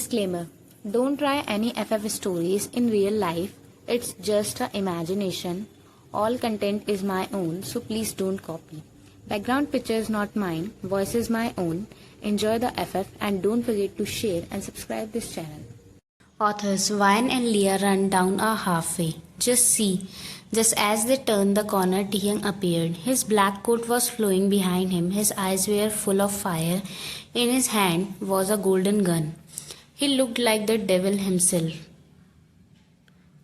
Disclaimer: don't try any FF stories in real life, it's just a imagination. All content is my own, so please don't copy. Background pictures not mine, voice is my own. Enjoy the FF and don't forget to share and subscribe this channel. Authors Vine and Leah run down a halfway. Just see. Just as they turned the corner, Tiang appeared. His black coat was flowing behind him. His eyes were full of fire. In his hand was a golden gun. He looked like the devil himself.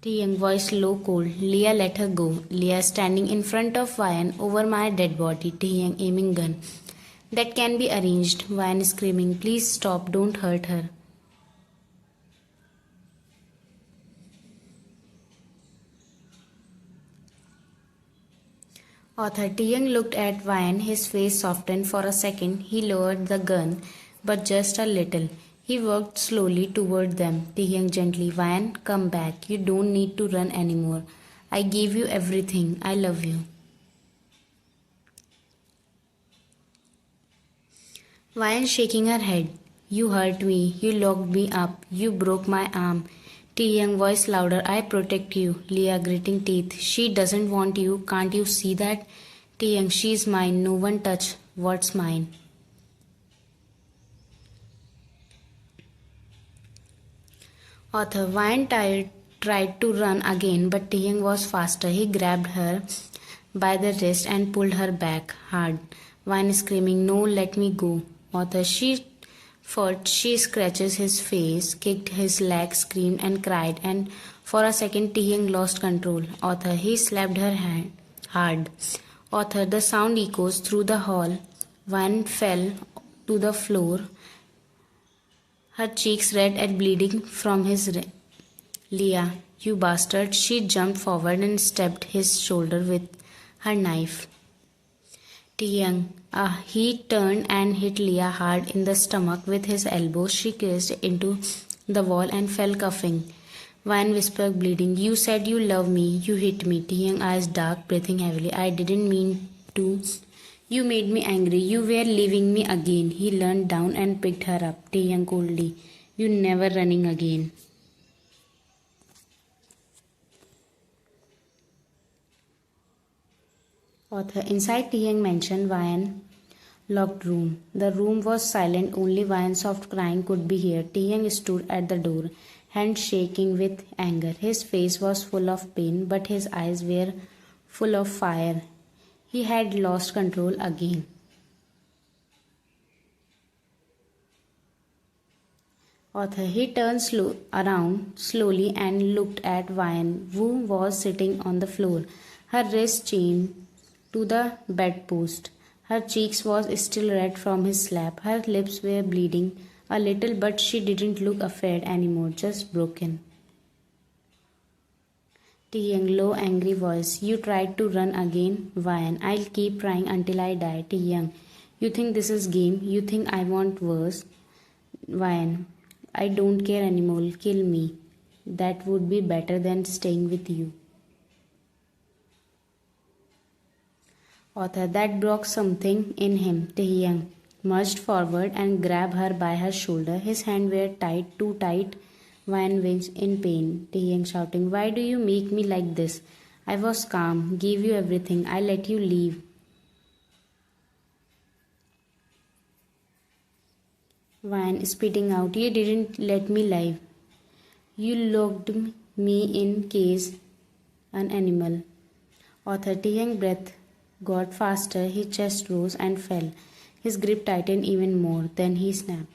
Tiang voice low cold. Leah let her go. Leah standing in front of Vine over my dead body. Tiang aiming gun. That can be arranged. Vine screaming. Please stop. Don't hurt her. Author Tiang looked at Vine. His face softened for a second. He lowered the gun, but just a little. He walked slowly toward them. Tiang gently, Vine, come back. You don't need to run anymore. I gave you everything. I love you. Vine shaking her head. You hurt me. You locked me up. You broke my arm. Tiang voice louder. I protect you. Leah gritting teeth. She doesn't want you. Can't you see that? Tiang, she's mine. No one touch what's mine. Author Vine tried to run again, but Tiang was faster. He grabbed her by the wrist and pulled her back hard. Vine screaming, no, let me go. Author, she fought. She scratches his face, kicked his leg, screamed and cried, and for a second Tiang lost control. Author, he slapped her hand hard. Author, the sound echoes through the hall. Vine fell to the floor, her cheeks red and bleeding from his Leah, you bastard. She jumped forward and stabbed his shoulder with her knife. Tiang, he turned and hit Leah hard in the stomach with his elbow. She crashed into the wall and fell coughing. Vine whispered, bleeding, you said you love me. You hit me. Tiang eyes dark, breathing heavily. I didn't mean to. You made me angry. You were leaving me again. He leaned down and picked her up. Tiang coldly, you never running again. Author inside Tiang mansion, Vine locked room. The room was silent. Only Vine's soft crying could be heard. Tiang stood at the door, hand shaking with anger. His face was full of pain, but his eyes were full of fire. He had lost control again. Author, he turned around slowly and looked at Vine, who was sitting on the floor, her wrist chained to the bedpost. Her cheeks was still red from his slap. Her lips were bleeding a little, but she didn't look afraid anymore, just broken. Tiang, low, angry voice. You tried to run again? Vine, I'll keep trying until I die. Tiang, you think this is game? You think I want worse? Vine, I don't care anymore. Kill me. That would be better than staying with you. Author, that broke something in him. Tiang merged forward and grabbed her by her shoulder. His hands were tight, too tight. Vine winced in pain. Tiang shouting, why do you make me like this? I was calm, gave you everything. I let you leave. Vine spitting out, you didn't let me live. You locked me in case an animal. Author, Tiang breath got faster. His chest rose and fell. His grip tightened even more. Then he snapped.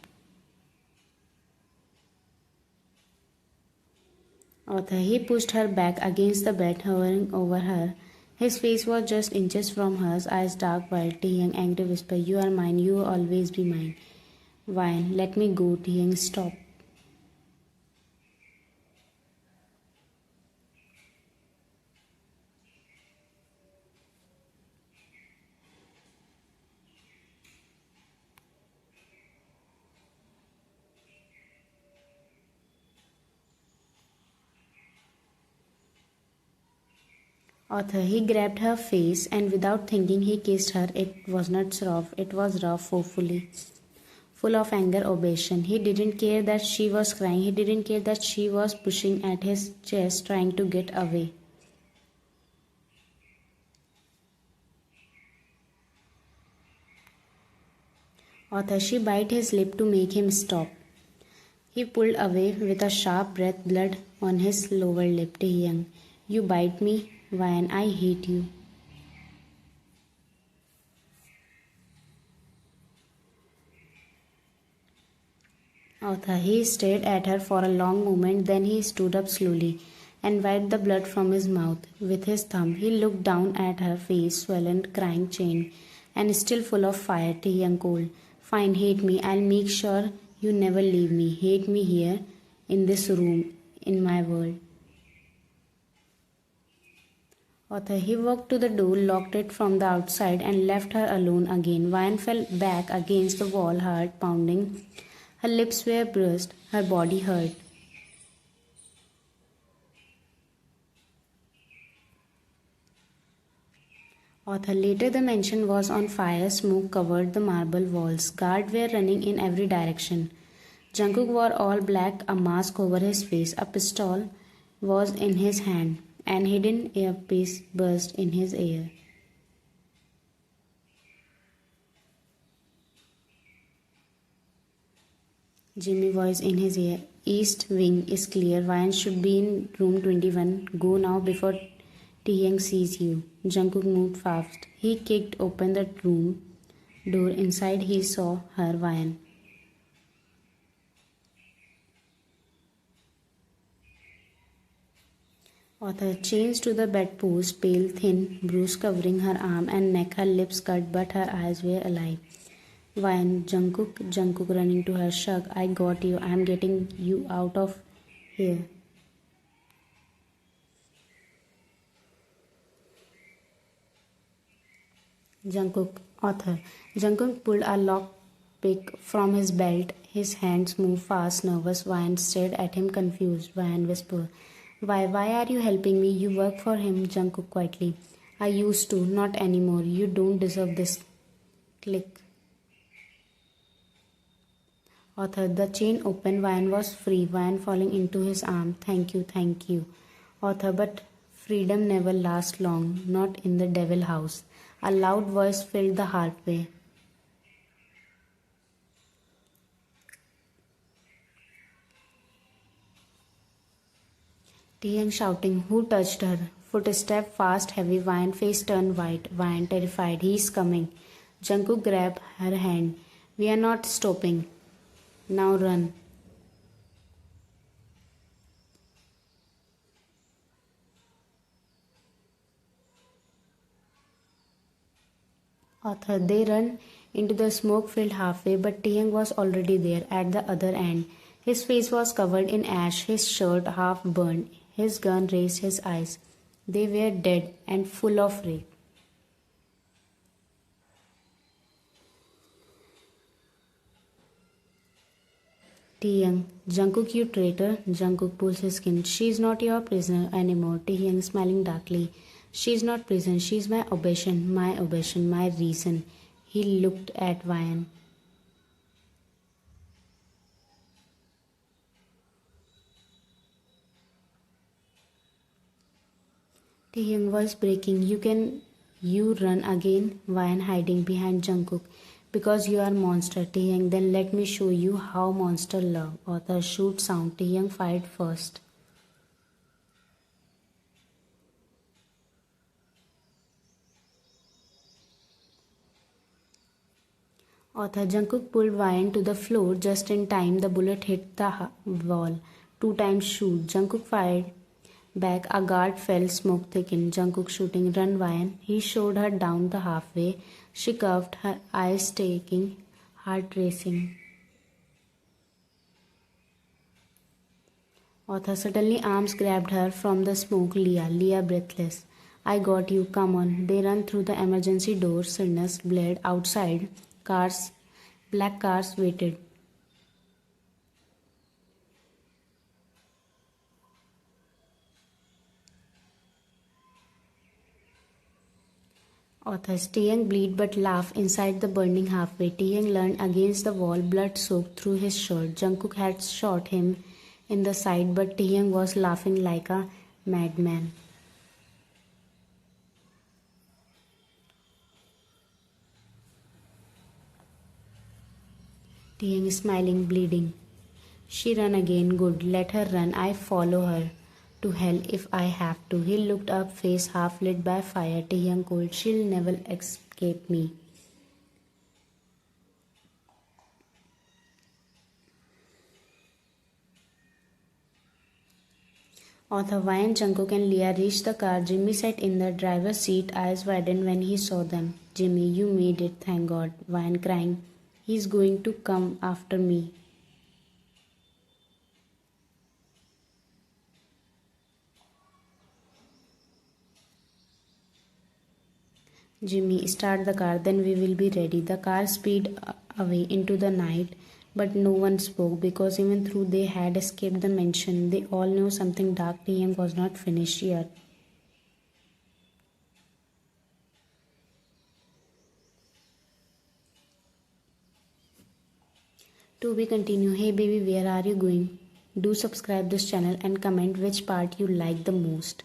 Author, he pushed her back against the bed, hovering over her. His face was just inches from hers, eyes dark wild. Tiang angry whisper, you are mine, you will always be mine. Vine, let me go. Tiang, stop. Author, he grabbed her face and without thinking he kissed her. It was not soft, it was rough, full of anger, obsession. He didn't care that she was crying. He didn't care that she was pushing at his chest, trying to get away. Author, she bit his lip to make him stop. He pulled away with a sharp breath, blood on his lower lip. Taehyung, you bite me, Wyan, I hate you. Author, he stared at her for a long moment, then he stood up slowly and wiped the blood from his mouth with his thumb. He looked down at her face, swollen, crying, chained, and still full of fire. Taehyung cold. Fine, hate me. I'll make sure you never leave me. Hate me here, in this room, in my world. Author, he walked to the door, locked it from the outside, and left her alone again. Wyan fell back against the wall, heart pounding. Her lips were bruised, her body hurt. Author, later the mansion was on fire, smoke covered the marble walls. Guards were running in every direction. Jungkook wore all black, a mask over his face. A pistol was in his hand, and hidden earpiece buzzed in his ear. Jimmy voice in his ear. East wing is clear. Wyan should be in room 21. Go now before Taehyung sees you. Jungkook moved fast. He kicked open the room door. Inside he saw her, Wyan. Author, chains to the bedpost, pale, thin, bruise covering her arm and neck, her lips cut but her eyes were alive. Wyan, Jungkook running to her, Shug, I got you, I'm getting you out of here. Jungkook, Author, Jungkook pulled a lockpick from his belt. His hands moved fast, nervous. Wyan stared at him confused. Wyan whispered, why are you helping me? You work for him, Jungkook quietly. I used to, not anymore. You don't deserve this. Click. Author, the chain opened. Wyan was free. Wyan falling into his arm. Thank you. Author, but freedom never lasts long, not in the devil house. A loud voice filled the hallway. Taehyung shouting, who touched her? Footstep fast, heavy. Wyan face turned white. Wyan terrified. He's coming. Jungkook grabbed her hand. We are not stopping. Now run. Author, they run into the smoke-filled halfway, but Taehyung was already there at the other end. His face was covered in ash, his shirt half burned, his gun raised his eyes. They were dead and full of rage. Taehyung, Jungkook, you traitor. Jungkook pulls his skin. She's not your prisoner anymore. Taehyung smiling darkly. She's not prison. She's my obsession, my reason. He looked at Wyan. Taehyung was breaking. You run again? Wyan hiding behind Jungkook. Because you are monster, Taehyung. Then let me show you how monster love. Author, shoot sound. Taehyung fired first. Author, Jungkook pulled Wyan to the floor just in time. The bullet hit the wall. 2 times shoot. Jungkook fired back. A guard fell. Smoke thickened. Jungkook shooting. Run, Wyan. He showed her down the halfway. She coughed, her eyes staking, heart racing. Author, suddenly arms grabbed her from the smoke. Leah breathless. I got you, come on. They run through the emergency door. Sinners bled outside. Black cars waited. Author Taeyang bleed but laugh inside the burning halfway. Taeyang leaned against the wall, blood soaked through his shirt. Jungkook had shot him in the side, but Taeyang was laughing like a madman. Taeyang smiling, bleeding. She ran again. Good, let her run. I follow her to hell if I have to. He looked up, face half lit by fire. Taeyang cold. She'll never escape me. Author Wine, Jungkook and Leah reached the car. Jimmy sat in the driver's seat, eyes widened when he saw them. Jimmy, you made it, thank God. Wine crying. He's going to come after me. Jimmy, start the car, then we will be ready. The car speeded away into the night, but no one spoke because even though they had escaped the mansion, they all knew something dark. Taeyang was not finished yet. To be continued. Hey baby, where are you going? Do subscribe this channel and comment which part you like the most.